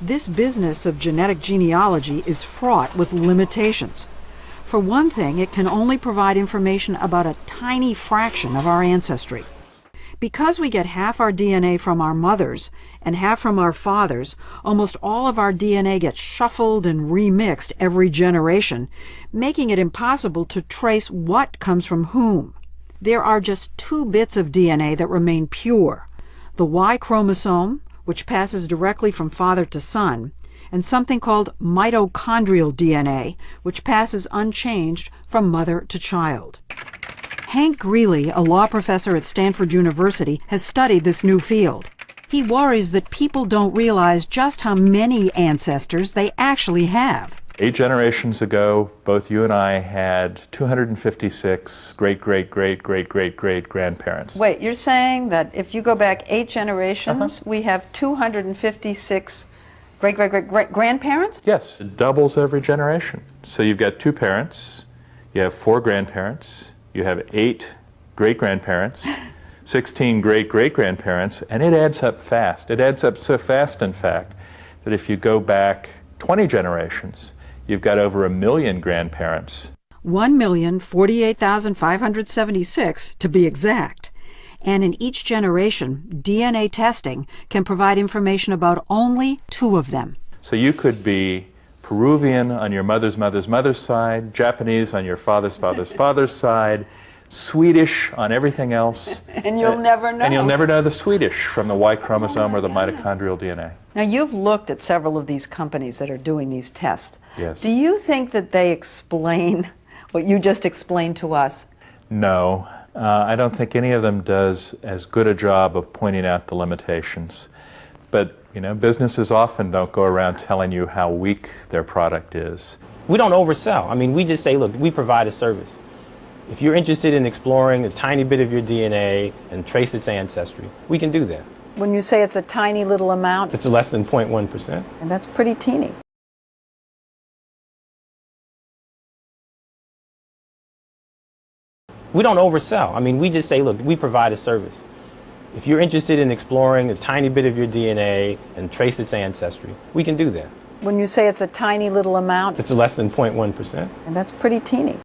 This business of genetic genealogy is fraught with limitations. For one thing, it can only provide information about a tiny fraction of our ancestry. Because we get half our DNA from our mothers and half from our fathers, almost all of our DNA gets shuffled and remixed every generation, making it impossible to trace what comes from whom. There are just 2 bits of DNA that remain pure: the Y chromosome, which passes directly from father to son, and something called mitochondrial DNA, which passes unchanged from mother to child. Hank Greeley, a law professor at Stanford University, has studied this new field. He worries that people don't realize just how many ancestors they actually have. 8 generations ago, both you and I had 256 great-great-great-great-great-great-grandparents. Wait, you're saying that if you go back 8 generations, we have 256 great-great-great-grandparents? Yes, it doubles every generation. So you've got 2 parents, you have 4 grandparents, you have 8 great-grandparents, 16 great-great-grandparents, and it adds up fast. It adds up so fast, in fact, that if you go back 20 generations, you've got over 1 million grandparents. 1,048,576 to be exact. And in each generation, DNA testing can provide information about only 2 of them. So you could be Peruvian on your mother's mother's mother's side, Japanese on your father's father's father's side, Swedish on everything else. And you'll never know. And you'll never know the Swedish from the Y chromosome or the mitochondrial DNA. Now, you've looked at several of these companies that are doing these tests. Yes. Do you think that they explain what you just explained to us? No. I don't think any of them does as good a job of pointing out the limitations. But, you know, businesses often don't go around telling you how weak their product is. We don't oversell. I mean, we just say, look, we provide a service. If you're interested in exploring a tiny bit of your DNA and trace its ancestry, we can do that. When you say it's a tiny little amount, It's less than 0.1%. and that's pretty teeny. We don't oversell. I mean, we just say, look, we provide a service. If you're interested in exploring a tiny bit of your DNA and trace its ancestry, we can do that. When you say it's a tiny little amount, It's less than 0.1%. and that's pretty teeny.